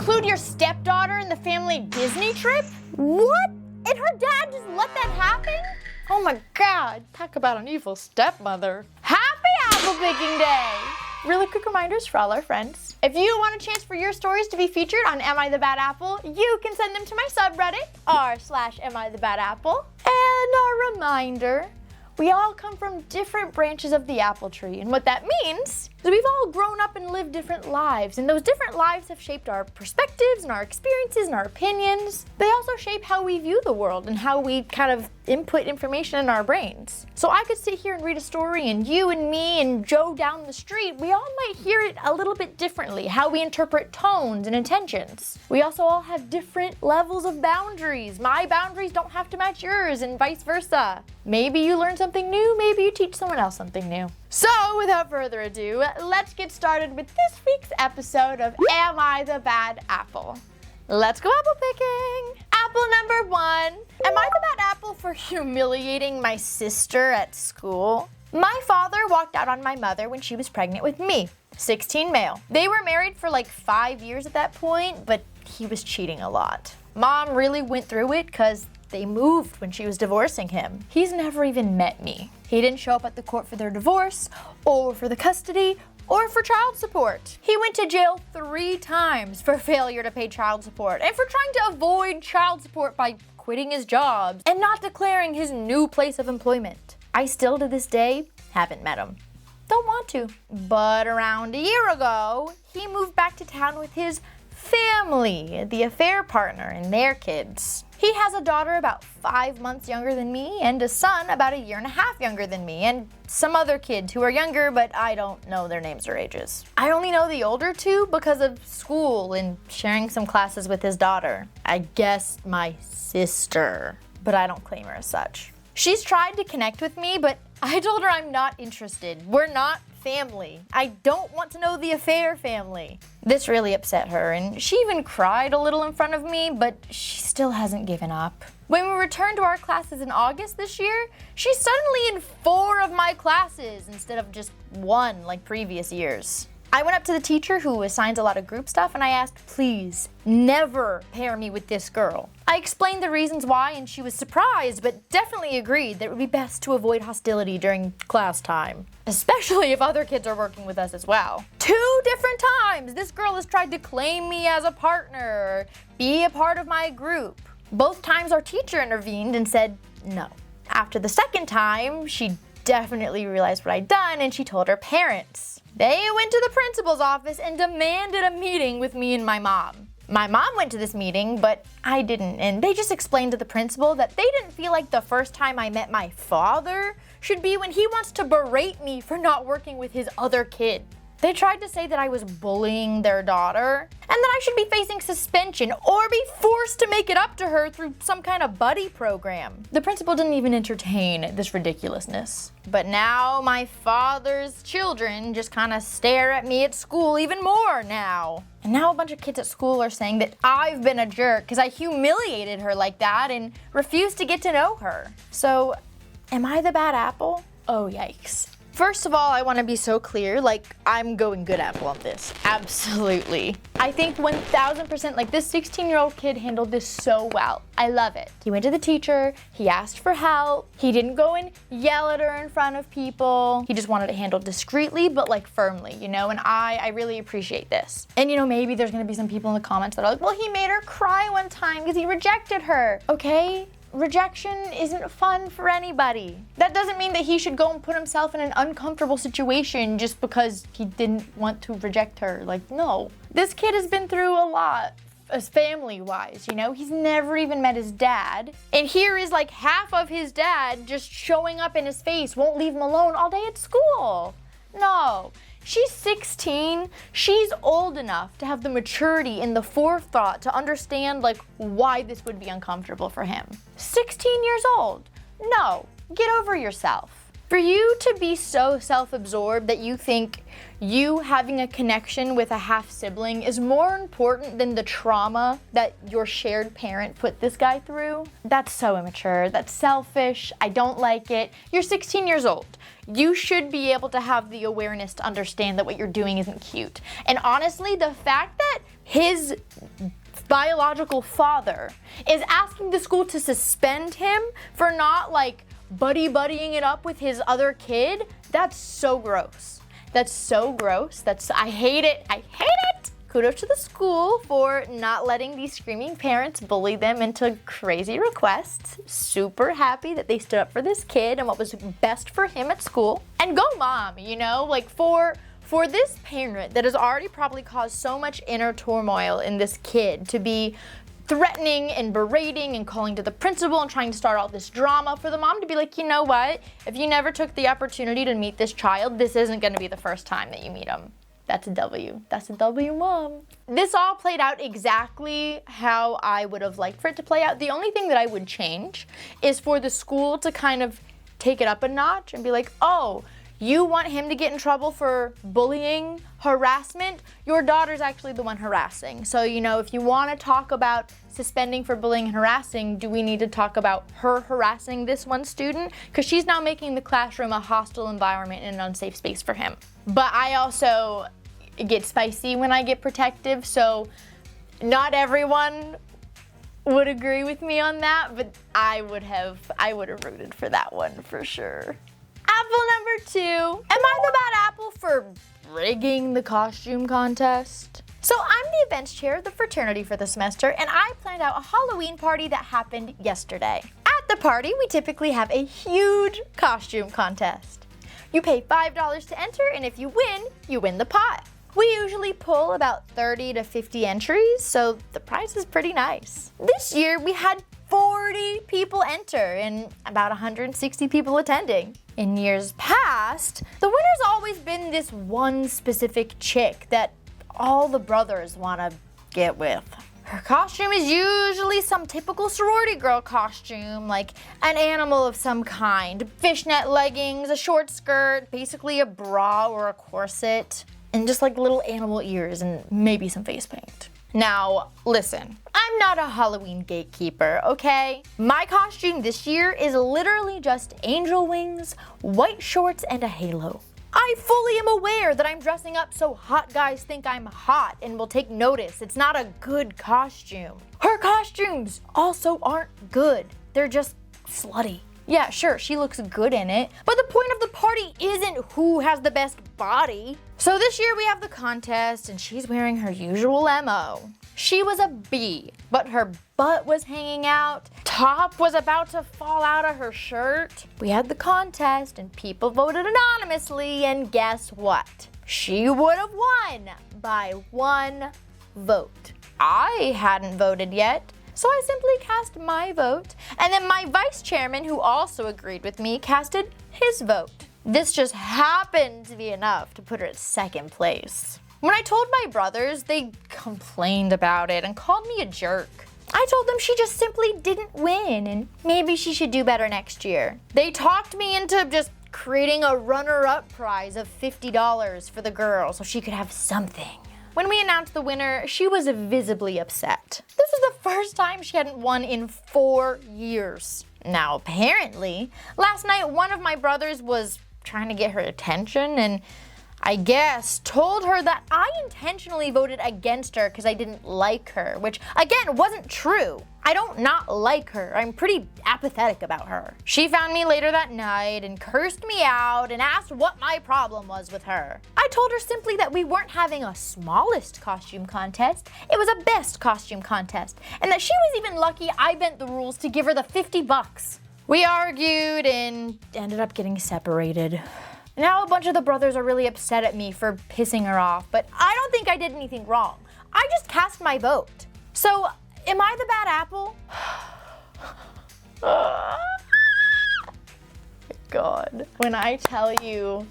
include your stepdaughter in the family Disney trip? What? And her dad just let that happen? Oh my God, talk about an evil stepmother. Happy apple picking day! Really quick reminders for all our friends. If you want a chance for your stories to be featured on Am I the Bad Apple, you can send them to my subreddit, r/Am I the Bad Apple. And a reminder, we all come from different branches of the apple tree, and what that means is we've all grown up and lived different lives, and those different lives have shaped our perspectives and our experiences and our opinions. They also shape how we view the world and how we kind of input information in our brains. So I could sit here and read a story, and you and me and Joe down the street, we all might hear it a little bit differently, how we interpret tones and intentions. We also all have different levels of boundaries. My boundaries don't have to match yours and vice versa. Maybe you learn something new, maybe you teach someone else something new. So without further ado, let's get started with this week's episode of Am I the Bad Apple? Let's go apple picking! Apple number 1. Am I the bad apple for humiliating my sister at school? My father walked out on my mother when she was pregnant with me, 16 male. They were married for like 5 years at that point, but he was cheating a lot. Mom really went through it because they moved when she was divorcing him. He's never even met me. He didn't show up at the court for their divorce, or for the custody, or for child support. He went to jail 3 times for failure to pay child support and for trying to avoid child support by quitting his job and not declaring his new place of employment. I still to this day haven't met him. Don't want to. But around a year ago, he moved back to town with his family, the affair partner, and their kids. He has a daughter about 5 months younger than me and a son about 1.5 years younger than me and some other kids who are younger, but I don't know their names or ages. I only know the older two because of school and sharing some classes with his daughter. I guess my sister, but I don't claim her as such. She's tried to connect with me, but I told her I'm not interested. We're not family. I don't want to know the affair family. This really upset her, and she even cried a little in front of me, but she still hasn't given up. When we returned to our classes in August this year, she's suddenly in 4 of my classes instead of just 1 like previous years. I went up to the teacher who assigns a lot of group stuff and I asked, please, never pair me with this girl. I explained the reasons why and she was surprised, but definitely agreed that it would be best to avoid hostility during class time, especially if other kids are working with us as well. 2 different times, this girl has tried to claim me as a partner or be a part of my group. Both times our teacher intervened and said no. After the second time, she definitely realized what I'd done and she told her parents. They went to the principal's office and demanded a meeting with me and my mom. My mom went to this meeting, but I didn't, and they just explained to the principal that they didn't feel like the first time I met my father should be when he wants to berate me for not working with his other kid. They tried to say that I was bullying their daughter and that I should be facing suspension or be forced to make it up to her through some kind of buddy program. The principal didn't even entertain this ridiculousness. But now my father's children just kind of stare at me at school even more now. And now a bunch of kids at school are saying that I've been a jerk because I humiliated her like that and refused to get to know her. So, am I the bad apple? Oh, yikes. First of all, I want to be so clear, I'm going good apple on this. Absolutely. I think 1000%, this 16-year-old kid handled this so well. I love it. He went to the teacher, he asked for help, he didn't go and yell at her in front of people. He just wanted it handled discreetly, but firmly, and I really appreciate this. And maybe there's gonna be some people in the comments that are like, well, he made her cry one time because he rejected her. Okay? Rejection isn't fun for anybody. That doesn't mean that he should go and put himself in an uncomfortable situation just because he didn't want to reject her. No. This kid has been through a lot, as family-wise, He's never even met his dad. And here is half of his dad just showing up in his face, won't leave him alone all day at school. No. She's 16. She's old enough to have the maturity and the forethought to understand why this would be uncomfortable for him. 16 years old. No, get over yourself. For you to be so self-absorbed that you think you having a connection with a half-sibling is more important than the trauma that your shared parent put this guy through, that's so immature. That's selfish. I don't like it. You're 16 years old. You should be able to have the awareness to understand that what you're doing isn't cute. And honestly, the fact that his biological father is asking the school to suspend him for not like buddying it up with his other kid. That's so gross. That's so gross. I hate it. I hate it. Kudos to the school for not letting these screaming parents bully them into crazy requests. Super happy that they stood up for this kid and what was best for him at school. And go mom, you know, like for this parent that has already probably caused so much inner turmoil in this kid to be threatening and berating and calling to the principal and trying to start all this drama, for the mom to be like, you know what, if you never took the opportunity to meet this child, this isn't going to be the first time that you meet him. That's a W. That's a W, mom. This all played out exactly how I would have liked for it to play out. The only thing that I would change is for the school to kind of take it up a notch and be like, oh, you want him to get in trouble for bullying, harassment? Your daughter's actually the one harassing. So, you know, if you want to talk about suspending for bullying and harassing, do we need to talk about her harassing this one student? Because she's now making the classroom a hostile environment and an unsafe space for him. But I also get spicy when I get protective, so not everyone would agree with me on that, but I would have rooted for that one for sure. Apple number 2. Am I the bad apple for rigging the costume contest? So I'm the events chair of the fraternity for the semester, and I planned out a Halloween party that happened yesterday. At the party, we typically have a huge costume contest. You pay $5 to enter, and if you win the pot. We usually pull about 30 to 50 entries, so the prize is pretty nice. This year, we had 40 people enter and about 160 people attending. In years past, the winner's always been this one specific chick that all the brothers want to get with. Her costume is usually some typical sorority girl costume, like an animal of some kind, fishnet leggings, a short skirt, basically a bra or a corset, and just like little animal ears and maybe some face paint. Now, listen, I'm not a Halloween gatekeeper, okay? My costume this year is literally just angel wings, white shorts, and a halo. I fully am aware that I'm dressing up so hot guys think I'm hot and will take notice. It's not a good costume. Her costumes also aren't good. They're just slutty. Yeah, sure, she looks good in it, but the point of the party isn't who has the best body. So this year we have the contest and she's wearing her usual MO. She was a B, but her butt was hanging out, top was about to fall out of her shirt. We had the contest and people voted anonymously, and guess what? She would have won by 1 vote. I hadn't voted yet, so I simply cast my vote, and then my vice chairman, who also agreed with me, casted his vote. This just happened to be enough to put her at 2nd place. When I told my brothers, they complained about it and called me a jerk. I told them she just simply didn't win and maybe she should do better next year. They talked me into just creating a runner-up prize of $50 for the girl so she could have something. When we announced the winner, she was visibly upset. This was the first time she hadn't won in 4 years. Now, apparently, last night one of my brothers was trying to get her attention and I guess told her that I intentionally voted against her because I didn't like her, which again wasn't true. I don't not like her. I'm pretty apathetic about her. She found me later that night and cursed me out and asked what my problem was with her. I told her simply that we weren't having a smallest costume contest, it was a best costume contest, and that she was even lucky I bent the rules to give her the $50. We argued and ended up getting separated. Now a bunch of the brothers are really upset at me for pissing her off, but I don't think I did anything wrong. I just cast my vote. So, am I the bad apple? God. When I tell you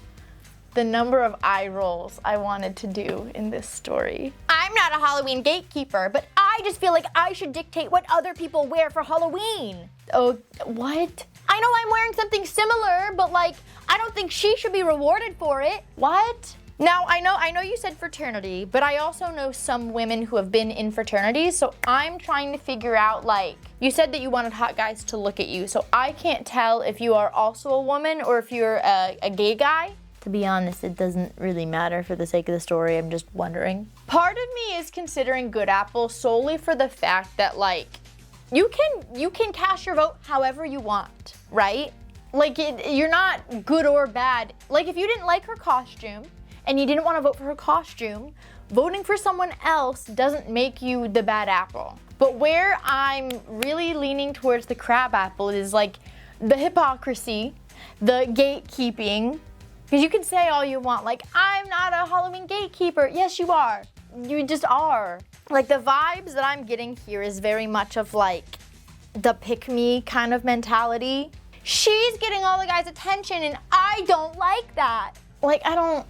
the number of eye rolls I wanted to do in this story. I'm not a Halloween gatekeeper, but I just feel like I should dictate what other people wear for Halloween. Oh, what? I know I'm wearing something similar, but like, I don't think she should be rewarded for it. What? Now, I know you said fraternity, but I also know some women who have been in fraternities, so I'm trying to figure out, like, you said that you wanted hot guys to look at you, so I can't tell if you are also a woman or if you're a gay guy. To be honest, it doesn't really matter for the sake of the story. I'm just wondering. Part of me is considering Good Apple solely for the fact that, like, you can cast your vote however you want, right? Like, you're not good or bad. Like, if you didn't like her costume and you didn't want to vote for her costume, voting for someone else doesn't make you the bad apple. But where I'm really leaning towards the crab apple is, like, the hypocrisy, the gatekeeping. Because you can say all you want, like, I'm not a Halloween gatekeeper. Yes, you are. You just are. Like, the vibes that I'm getting here is very much of, like, the pick-me kind of mentality. She's getting all the guys' attention and I don't like that. Like, I don't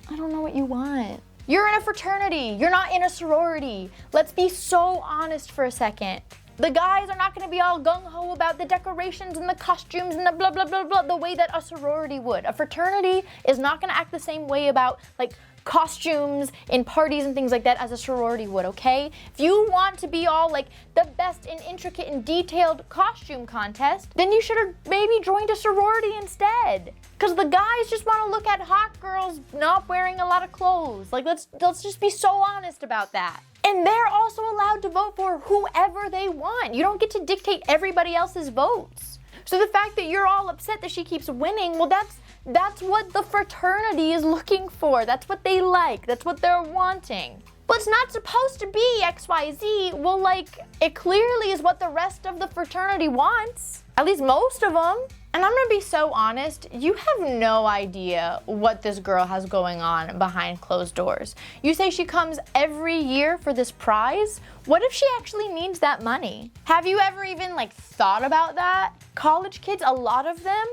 know what you want. You're in a fraternity. You're not in a sorority. Let's be so honest for a second. The guys are not going to be all gung-ho about the decorations and the costumes and the blah, blah, blah, blah, the way that a sorority would. A fraternity is not going to act the same way about, like, costumes in parties and things like that as a sorority would, okay? If you want to be all, like, the best in intricate and detailed costume contest, then you should have maybe joined a sorority instead. Because the guys just want to look at hot girls not wearing a lot of clothes. Like, let's just be so honest about that. And they're also allowed to vote for whoever they want. You don't get to dictate everybody else's votes. So the fact that you're all upset that she keeps winning, well, that's what the fraternity is looking for. That's what they like. That's what they're wanting. But it's not supposed to be XYZ. Well, like, it clearly is what the rest of the fraternity wants. At least most of them. And I'm gonna be so honest, you have no idea what this girl has going on behind closed doors. You say she comes every year for this prize? What if she actually needs that money? Have you ever even, like, thought about that? College kids, a lot of them,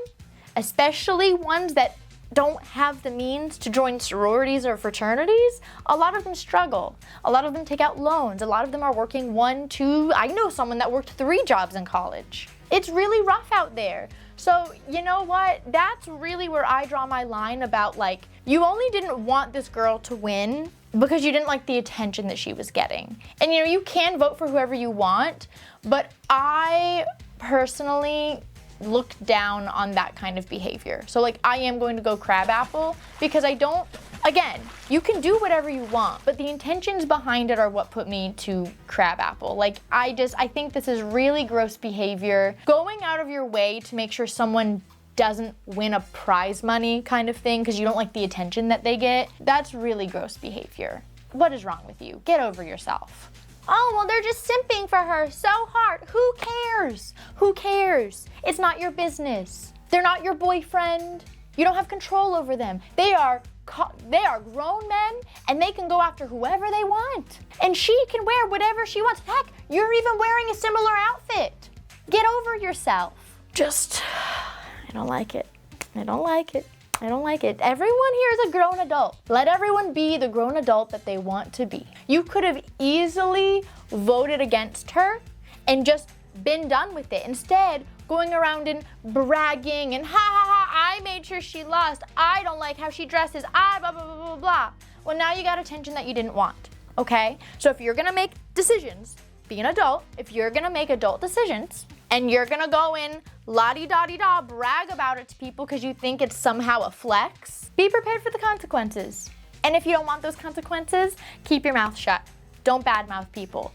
especially ones that don't have the means to join sororities or fraternities, a lot of them struggle. A lot of them take out loans. A lot of them are working 1, 2, I know someone that worked 3 jobs in college. It's really rough out there. So, you know what? That's really where I draw my line about, like, you only didn't want this girl to win because you didn't like the attention that she was getting. And, you know, you can vote for whoever you want, but I personally look down on that kind of behavior. So, like, I am going to go crab apple because I don't, again, you can do whatever you want, but the intentions behind it are what put me to crab apple. Like, I think this is really gross behavior. Going out of your way to make sure someone doesn't win a prize money kind of thing because you don't like the attention that they get, that's really gross behavior. What is wrong with you? Get over yourself. Oh, well, they're just simping for her so hard. Who cares? Who cares? It's not your business. They're not your boyfriend. You don't have control over them. They are grown men, and they can go after whoever they want. And she can wear whatever she wants. Heck, you're even wearing a similar outfit. Get over yourself. I don't like it. I don't like it. I don't like it. Everyone here is a grown adult. Let everyone be the grown adult that they want to be. You could have easily voted against her and just been done with it. Instead, going around and bragging and ha ha ha, I made sure she lost. I don't like how she dresses. I blah, blah, blah, blah, blah. Well, now you got attention that you didn't want, okay? So if you're gonna make decisions, be an adult. If you're gonna make adult decisions and you're gonna go in la-di-da-di-da, brag about it to people because you think it's somehow a flex, be prepared for the consequences. And if you don't want those consequences, keep your mouth shut. Don't badmouth people.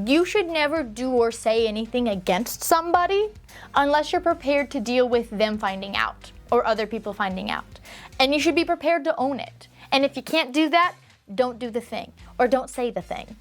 You should never do or say anything against somebody unless you're prepared to deal with them finding out or other people finding out. And you should be prepared to own it. And if you can't do that, don't do the thing or don't say the thing.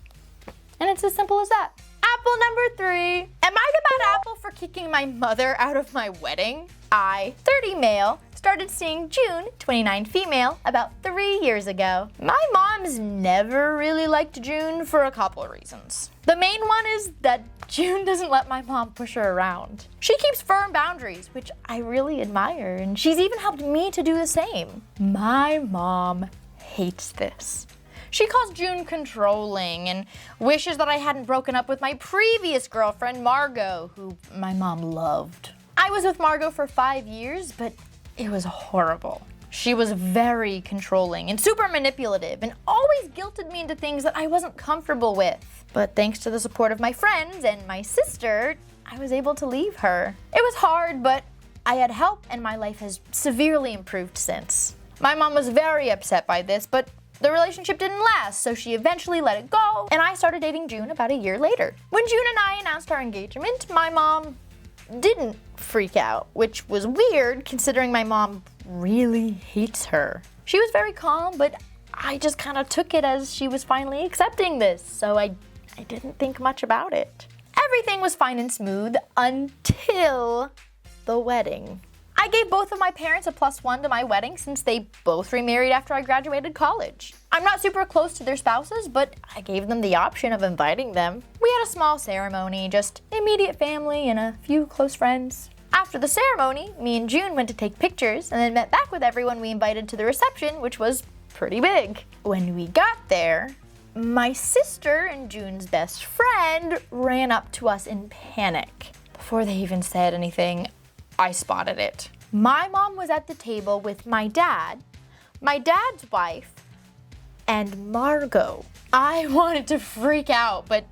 And it's as simple as that. Apple number 3. Am I the bad apple for kicking my mother out of my wedding? I, 30 male, started seeing June, 29 female, about 3 years ago. My mom's never really liked June for a couple of reasons. The main one is that June doesn't let my mom push her around. She keeps firm boundaries, which I really admire, and she's even helped me to do the same. My mom hates this. She calls June controlling and wishes that I hadn't broken up with my previous girlfriend, Margot, who my mom loved. I was with Margot for 5 years, but it was horrible. She was very controlling and super manipulative and always guilted me into things that I wasn't comfortable with. But thanks to the support of my friends and my sister, I was able to leave her. It was hard, but I had help and my life has severely improved since. My mom was very upset by this, but the relationship didn't last, so she eventually let it go, and I started dating June about a year later. When June and I announced our engagement, my mom didn't freak out, which was weird considering my mom really hates her. She was very calm, but I just kind of took it as she was finally accepting this, so I didn't think much about it. Everything was fine and smooth until the wedding. I gave both of my parents a +1 to my wedding since they both remarried after I graduated college. I'm not super close to their spouses, but I gave them the option of inviting them. We had a small ceremony, just immediate family and a few close friends. After the ceremony, me and June went to take pictures and then met back with everyone we invited to the reception, which was pretty big. When we got there, my sister and June's best friend ran up to us in panic. Before they even said anything, I spotted it. My mom was at the table with my dad's wife, and Margot. I wanted to freak out, but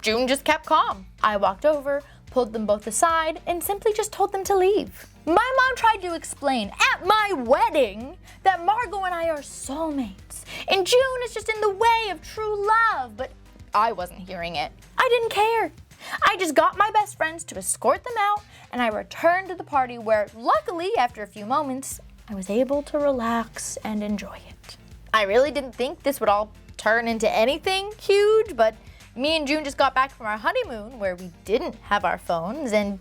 June just kept calm. I walked over, pulled them both aside, and simply just told them to leave. My mom tried to explain at my wedding that Margot and I are soulmates, and June is just in the way of true love, but I wasn't hearing it. I didn't care. I just got my best friends to escort them out, and I returned to the party where, luckily, after a few moments, I was able to relax and enjoy it. I really didn't think this would all turn into anything huge, but me and June just got back from our honeymoon where we didn't have our phones, and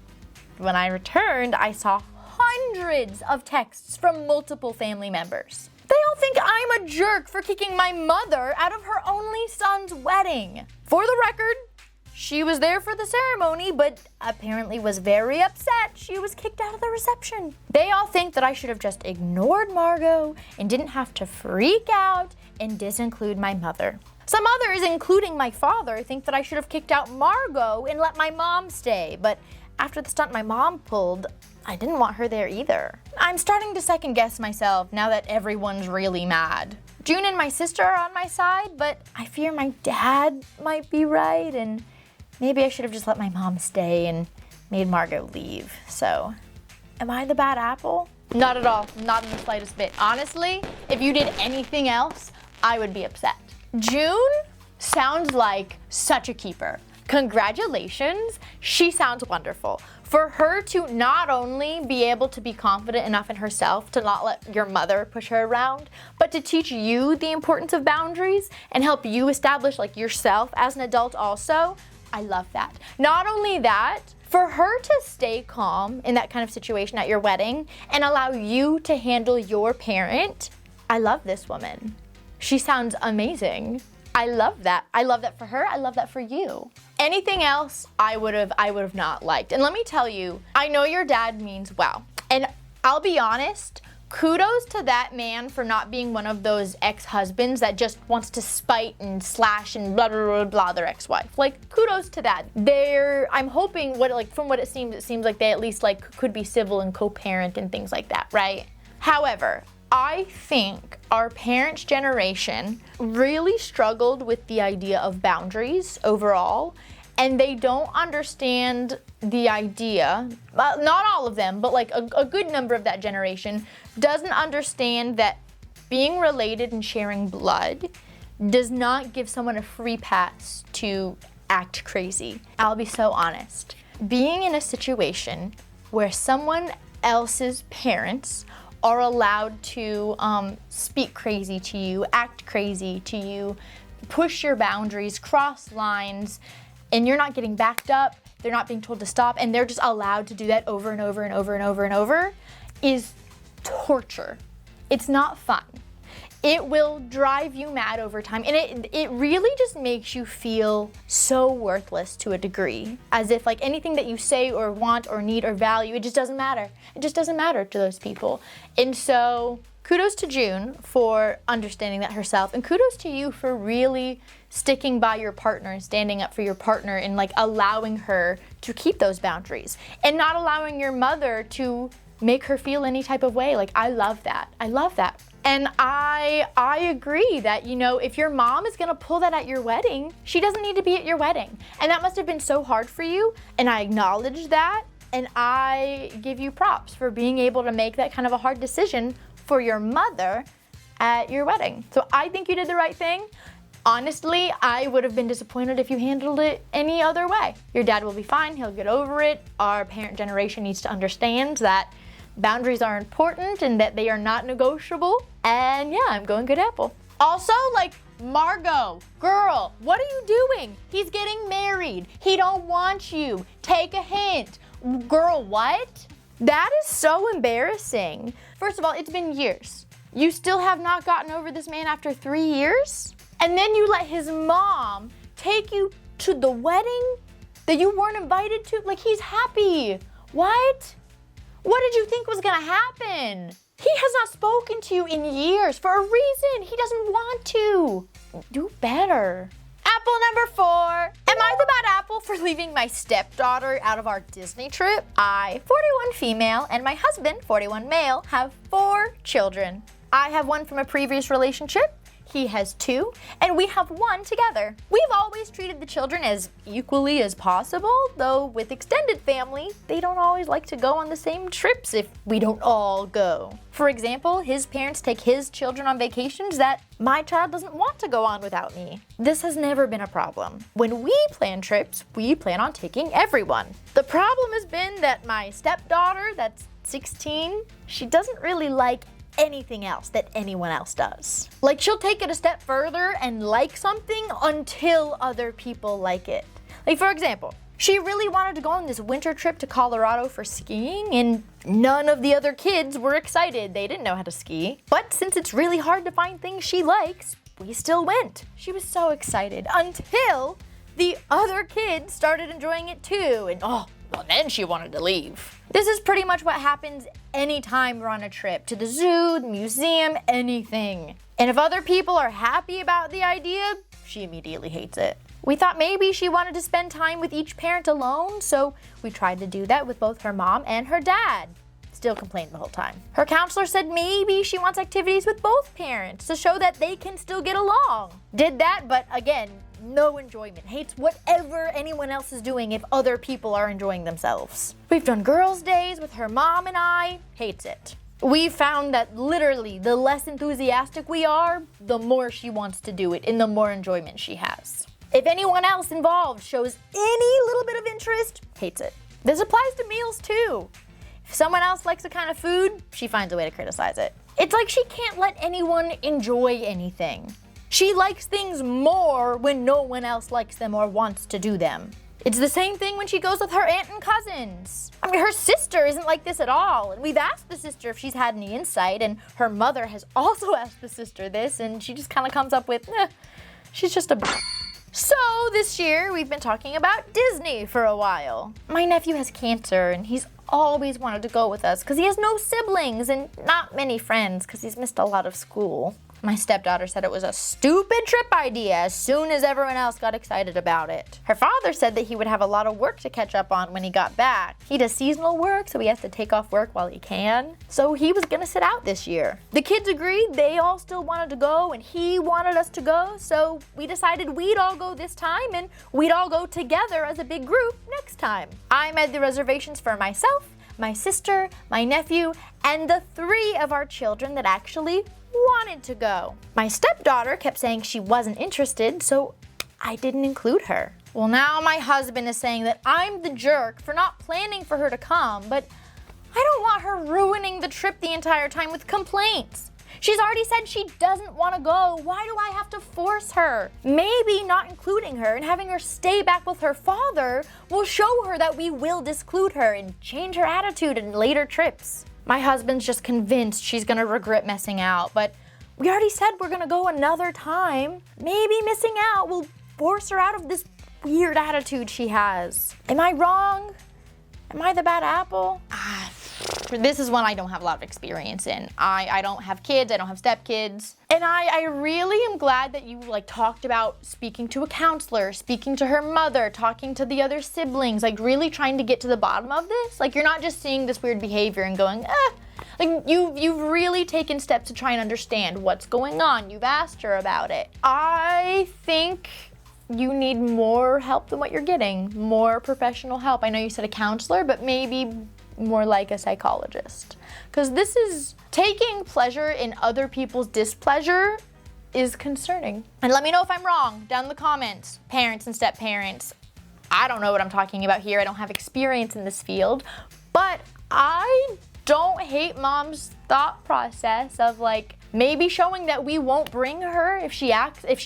when I returned, I saw hundreds of texts from multiple family members. They all think I'm a jerk for kicking my mother out of her only son's wedding. For the record, she was there for the ceremony, but apparently was very upset she was kicked out of the reception. They all think that I should have just ignored Margot and didn't have to freak out and disinclude my mother. Some others, including my father, think that I should have kicked out Margot and let my mom stay, but after the stunt my mom pulled, I didn't want her there either. I'm starting to second guess myself now that everyone's really mad. June and my sister are on my side, but I fear my dad might be right, and maybe I should have just let my mom stay and made Margot leave. So, am I the bad apple? Not at all, not in the slightest bit. Honestly, if you did anything else, I would be upset. June sounds like such a keeper. Congratulations, she sounds wonderful. For her to not only be able to be confident enough in herself to not let your mother push her around, but to teach you the importance of boundaries and help you establish like yourself as an adult also, I love that. Not only that, for her to stay calm in that kind of situation at your wedding and allow you to handle your parent, I love this woman. She sounds amazing. I love that. I love that for her. I love that for you. Anything else, I would have not liked. And let me tell you, I know your dad means well. And I'll be honest, kudos to that man for not being one of those ex-husbands that just wants to spite and slash and blah, blah, blah, blah their ex-wife. Like, kudos to that. I'm hoping, from what it seems like they at least like could be civil and co-parent and things like that, right? However, I think our parents' generation really struggled with the idea of boundaries overall, and they don't understand the idea, not all of them, but like a good number of that generation doesn't understand that being related and sharing blood does not give someone a free pass to act crazy. I'll be so honest. Being in a situation where someone else's parents are allowed to speak crazy to you, act crazy to you, push your boundaries, cross lines, and you're not getting backed up, they're not being told to stop, and they're just allowed to do that over and over and over and over and over, is torture. It's not fun. It will drive you mad over time, and it really just makes you feel so worthless to a degree, as if like anything that you say or want or need or value, it just doesn't matter. It just doesn't matter to those people. And so kudos to June for understanding that herself, and kudos to you for really sticking by your partner and standing up for your partner and like allowing her to keep those boundaries and not allowing your mother to make her feel any type of way. Like, I love that. I love that. And I agree that, you know, if your mom is gonna pull that at your wedding, she doesn't need to be at your wedding. And that must have been so hard for you, and I acknowledge that, and I give you props for being able to make that kind of a hard decision for your mother at your wedding. So I think you did the right thing. Honestly, I would have been disappointed if you handled it any other way. Your dad will be fine, he'll get over it. Our parent generation needs to understand that boundaries are important and that they are not negotiable. And yeah, I'm going good apple. Also, like, Margot, girl, what are you doing? He's getting married. He don't want you. Take a hint. Girl, what? That is so embarrassing. First of all, it's been years. You still have not gotten over this man after 3 years? And then you let his mom take you to the wedding that you weren't invited to? Like, he's happy. What? What did you think was gonna happen? He has not spoken to you in years for a reason. He doesn't want to. Do better. Apple number 4. Am I the bad apple for leaving my stepdaughter out of our Disney trip? I, 41 female, and my husband, 41 male, have 4 children. I have 1 from a previous relationship. He has 2, and we have 1 together. We've always treated the children as equally as possible, though with extended family, they don't always like to go on the same trips if we don't all go. For example, his parents take his children on vacations that my child doesn't want to go on without me. This has never been a problem. When we plan trips, we plan on taking everyone. The problem has been that my stepdaughter, that's 16, she doesn't really like anything else that anyone else does. Like, she'll take it a step further and like something until other people like it. Like, for example, she really wanted to go on this winter trip to Colorado for skiing, and none of the other kids were excited. They didn't know how to ski. But since it's really hard to find things she likes, we still went. She was so excited until the other kids started enjoying it too, and well, then she wanted to leave. This is pretty much what happens anytime we're on a trip, to the zoo, the museum, anything. And if other people are happy about the idea, she immediately hates it. We thought maybe she wanted to spend time with each parent alone, so we tried to do that with both her mom and her dad. Still complained the whole time. Her counselor said maybe she wants activities with both parents to show that they can still get along. Did that, but again, no enjoyment. Hates whatever anyone else is doing if other people are enjoying themselves. We've done girls' days with her mom and I. Hates it. We found that literally the less enthusiastic we are, the more she wants to do it and the more enjoyment she has. If anyone else involved shows any little bit of interest, hates it. This applies to meals too. If someone else likes a kind of food, she finds a way to criticize it. It's like she can't let anyone enjoy anything. She likes things more when no one else likes them or wants to do them. It's the same thing when she goes with her aunt and cousins. I mean, her sister isn't like this at all, and we've asked the sister if she's had any insight, and her mother has also asked the sister this, and she just kind of comes up with, she's just a So this year, we've been talking about Disney for a while. My nephew has cancer, and he's always wanted to go with us because he has no siblings and not many friends because he's missed a lot of school. My stepdaughter said it was a stupid trip idea as soon as everyone else got excited about it. Her father said that he would have a lot of work to catch up on when he got back. He does seasonal work, so he has to take off work while he can. So he was gonna sit out this year. The kids agreed, they all still wanted to go, and he wanted us to go, so we decided we'd all go this time, and we'd all go together as a big group next time. I made the reservations for myself, my sister, my nephew, and the 3 of our children that actually wanted to go. My stepdaughter kept saying she wasn't interested, so I didn't include her. Well, now my husband is saying that I'm the jerk for not planning for her to come, but I don't want her ruining the trip the entire time with complaints. She's already said she doesn't want to go. Why do I have to force her? Maybe not including her and having her stay back with her father will show her that we will disclude her and change her attitude in later trips. My husband's just convinced she's gonna regret missing out, but we already said we're gonna go another time. Maybe missing out will force her out of this weird attitude she has. Am I wrong? Am I the bad apple? This is one I don't have a lot of experience in. I don't have kids, I don't have stepkids. And I really am glad that you talked about speaking to a counselor, speaking to her mother, talking to the other siblings, really trying to get to the bottom of this. You're not just seeing this weird behavior and going, you've really taken steps to try and understand what's going on. You've asked her about it. I think you need more help than what you're getting, more professional help. I know you said a counselor, but maybe more like a psychologist. Because this is taking pleasure in other people's displeasure is concerning. And let me know if I'm wrong down in the comments, parents and step-parents. I don't know what I'm talking about here. I don't have experience in this field, but I don't hate mom's thought process of like maybe showing that we won't bring her if she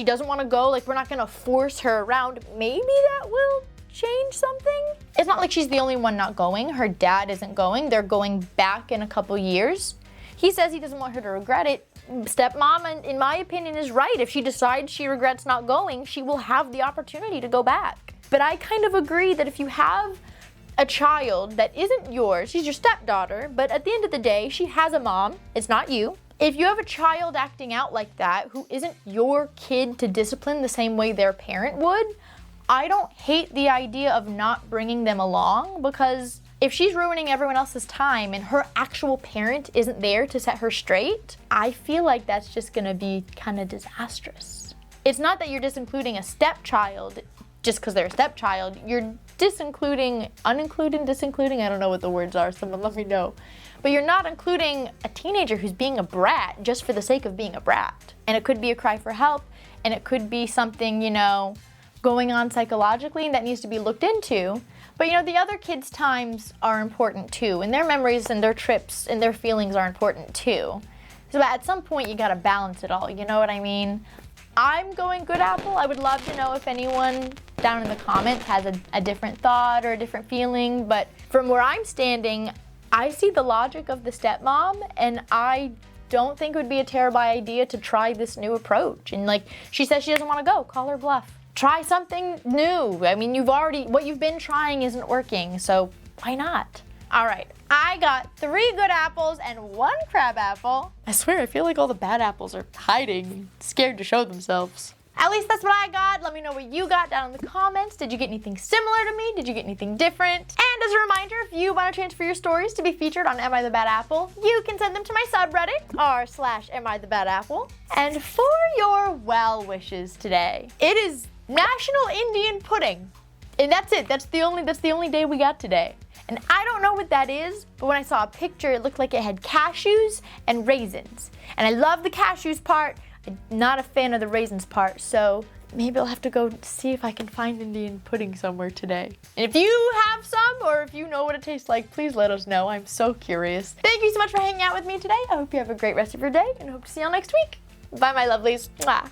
doesn't want to go, like we're not gonna force her around. Maybe that will change something. It's not like she's the only one not going. Her dad isn't going. They're going back in a couple years. He says he doesn't want her to regret it. Stepmom, in my opinion, is right. If she decides she regrets not going, she will have the opportunity to go back. But I kind of agree that if you have a child that isn't yours, she's your stepdaughter, but at the end of the day, she has a mom, it's not you. If you have a child acting out like that who isn't your kid to discipline the same way their parent would, I don't hate the idea of not bringing them along, because if she's ruining everyone else's time and her actual parent isn't there to set her straight, I feel like that's just gonna be kind of disastrous. It's not that you're disincluding a stepchild just because they're a stepchild. You're disincluding, disincluding, I don't know what the words are, someone let me know. But you're not including a teenager who's being a brat just for the sake of being a brat. And it could be a cry for help, and it could be something, going on psychologically that needs to be looked into. But the other kids' times are important too, and their memories and their trips and their feelings are important too. So at some point you gotta balance it all, you know what I mean? I'm going good apple. I would love to know if anyone down in the comments has a different thought or a different feeling, but from where I'm standing, I see the logic of the stepmom, and I don't think it would be a terrible idea to try this new approach. And like she says she doesn't want to go, call her bluff. Try something new. I mean, what you've been trying isn't working, so why not? All right, I got 3 good apples and 1 crab apple. I swear, I feel like all the bad apples are hiding, scared to show themselves. At least that's what I got. Let me know what you got down in the comments. Did you get anything similar to me? Did you get anything different? And as a reminder, if you want a chance for your stories to be featured on Am I the Bad Apple, you can send them to my subreddit, r/AmITheBadApple. And for your well wishes today, it is National Indian Pudding. And that's it. That's the only day we got today. And I don't know what that is, but when I saw a picture, it looked like it had cashews and raisins. And I love the cashews part. I'm not a fan of the raisins part, so maybe I'll have to go see if I can find Indian pudding somewhere today. And if you have some, or if you know what it tastes like, please let us know. I'm so curious. Thank you so much for hanging out with me today. I hope you have a great rest of your day, and hope to see you all next week. Bye, my lovelies. Mwah.